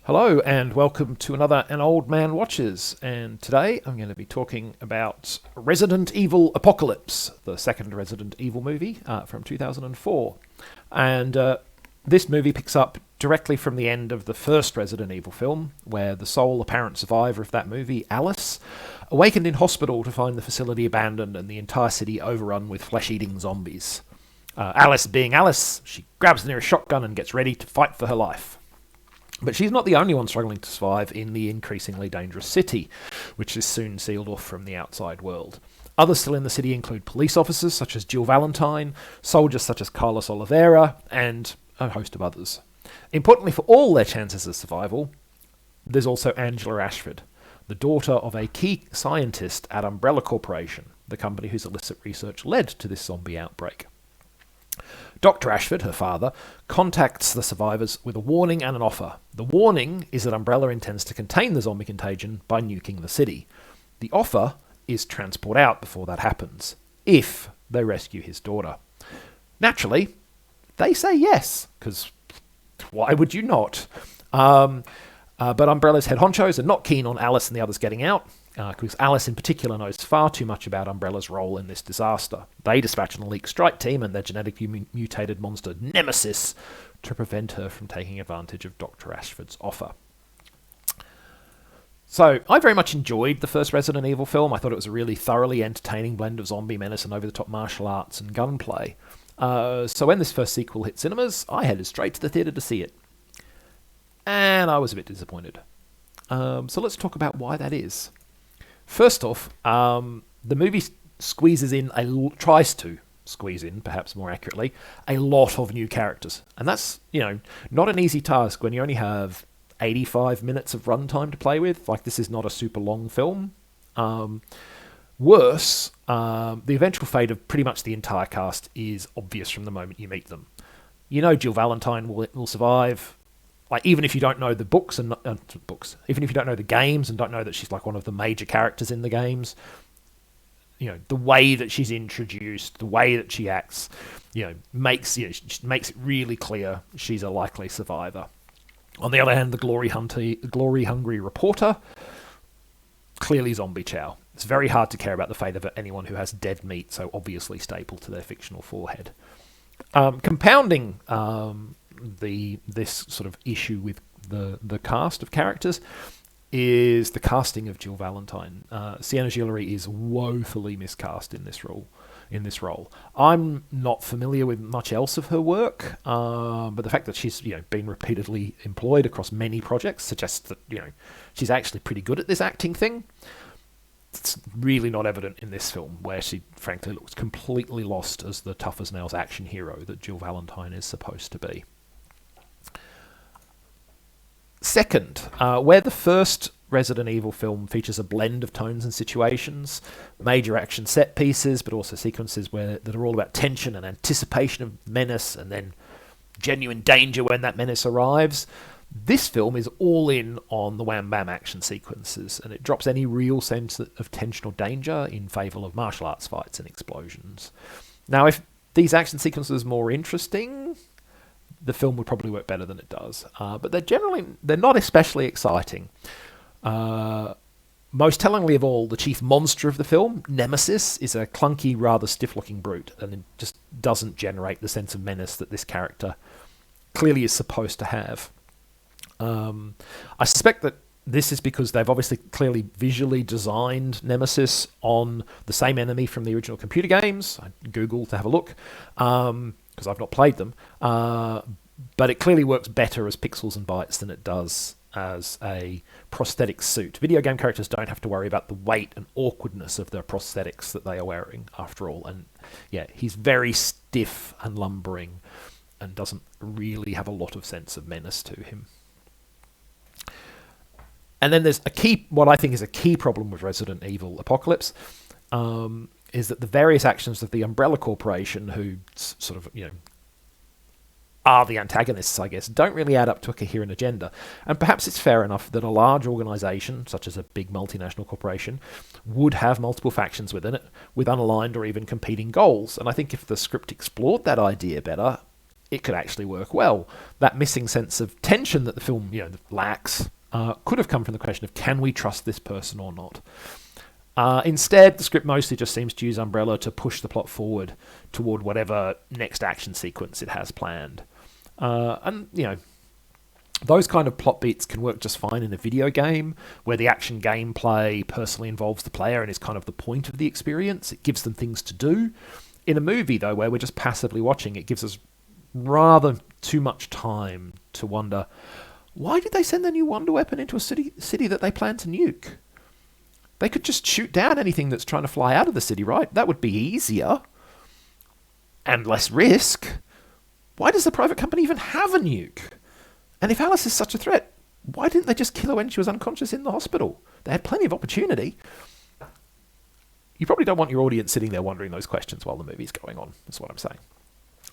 Hello and welcome to another An Old Man Watches, and today I'm going to be talking about Resident Evil Apocalypse, the second Resident Evil movie from 2004. And this movie picks up directly from the end of the first Resident Evil film, where the sole apparent survivor of that movie, Alice, awakened in hospital to find the facility abandoned and the entire city overrun with flesh-eating zombies. Alice being Alice, she grabs the nearest shotgun and gets ready to fight for her life. But she's not the only one struggling to survive in the increasingly dangerous city, which is soon sealed off from the outside world. Others still in the city include police officers such as Jill Valentine, soldiers such as Carlos Oliveira, and a host of others. Importantly for all their chances of survival, there's also Angela Ashford, the daughter of a key scientist at Umbrella Corporation, the company whose illicit research led to this zombie outbreak. Dr. Ashford, her father, contacts the survivors with a warning and an offer. The warning is that Umbrella intends to contain the zombie contagion by nuking the city. The offer is transport out before that happens, if they rescue his daughter. Naturally, they say yes, because why would you not? But Umbrella's head honchos are not keen on Alice and the others getting out, because Alice in particular knows far too much about Umbrella's role in this disaster. They dispatch an elite strike team and their genetically mutated monster Nemesis to prevent her from taking advantage of Dr. Ashford's offer. So, I very much enjoyed the first Resident Evil film. I thought it was a really thoroughly entertaining blend of zombie menace and over-the-top martial arts and gunplay. So when this first sequel hit cinemas, I headed straight to the theatre to see it. And I was a bit disappointed. So let's talk about why that is. First off, the movie tries to squeeze in, perhaps more accurately, a lot of new characters. And that's, not an easy task when you only have 85 minutes of runtime to play with. Like, this is not a super long film. Worse, the eventual fate of pretty much the entire cast is obvious from the moment you meet them. You know Jill Valentine will survive. Like, even if you don't know the even if you don't know the games and don't know that she's like one of the major characters in the games, the way that she's introduced, the way that she acts, makes it really clear she's a likely survivor. On the other hand, the glory-hungry reporter, clearly zombie chow. It's very hard to care about the fate of anyone who has dead meat so obviously stapled to their fictional forehead. Compounding this sort of issue with the cast of characters is the casting of Jill Valentine. Sienna Guillory is woefully miscast in this role. I'm not familiar with much else of her work, but the fact that she's been repeatedly employed across many projects suggests that she's actually pretty good at this acting thing. It's really not evident in this film, where she frankly looks completely lost as the tough-as-nails action hero that Jill Valentine is supposed to be. Second, where the first Resident Evil film features a blend of tones and situations, major action set pieces, but also sequences that are all about tension and anticipation of menace, and then genuine danger when that menace arrives, this film is all in on the wham-bam action sequences, and it drops any real sense of tension or danger in favour of martial arts fights and explosions. Now, if these action sequences are more interesting, the film would probably work better than it does. But they're not especially exciting. Most tellingly of all, the chief monster of the film, Nemesis, is a clunky, rather stiff-looking brute, and it just doesn't generate the sense of menace that this character clearly is supposed to have. I suspect that this is because they've obviously clearly visually designed Nemesis on the same enemy from the original computer games. I Googled to have a look, because I've not played them. But it clearly works better as pixels and bytes than it does as a prosthetic suit. Video game characters don't have to worry about the weight and awkwardness of their prosthetics that they are wearing, after all. And yeah, he's very stiff and lumbering and doesn't really have a lot of sense of menace to him. And then there's what I think is a key problem with Resident Evil Apocalypse, is that the various actions of the Umbrella Corporation, who sort of, are the antagonists, I guess, don't really add up to a coherent agenda. And perhaps it's fair enough that a large organisation, such as a big multinational corporation, would have multiple factions within it, with unaligned or even competing goals. And I think if the script explored that idea better, it could actually work well. That missing sense of tension that the film, lacks, could have come from the question of, can we trust this person or not? Instead, the script mostly just seems to use Umbrella to push the plot forward toward whatever next action sequence it has planned. Those kind of plot beats can work just fine in a video game, where the action gameplay personally involves the player and is kind of the point of the experience. It gives them things to do. In a movie, though, where we're just passively watching, it gives us rather too much time to wonder, why did they send their new wonder weapon into a city that they plan to nuke? They could just shoot down anything that's trying to fly out of the city, right? That would be easier and less risk. Why does the private company even have a nuke? And if Alice is such a threat, why didn't they just kill her when she was unconscious in the hospital? They had plenty of opportunity. You probably don't want your audience sitting there wondering those questions while the movie's going on, is what I'm saying.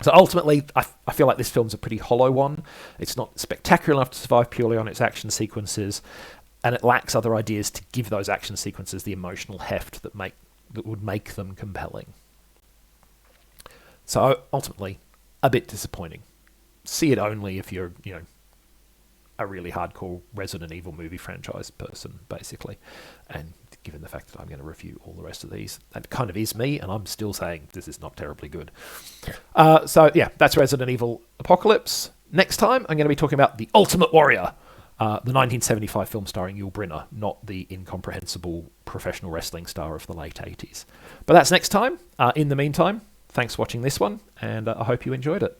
So ultimately, I feel like this film's a pretty hollow one. It's not spectacular enough to survive purely on its action sequences, and it lacks other ideas to give those action sequences the emotional heft that would make them compelling. So ultimately, a bit disappointing. See it only if you're, a really hardcore Resident Evil movie franchise person, basically. And given the fact that I'm going to review all the rest of these, that kind of is me, and I'm still saying this is not terribly good. That's Resident Evil Apocalypse. Next time, I'm going to be talking about The Ultimate Warrior, the 1975 film starring Yul Brynner, not the incomprehensible professional wrestling star of the late 80s. But that's next time. In the meantime, thanks for watching this one, and I hope you enjoyed it.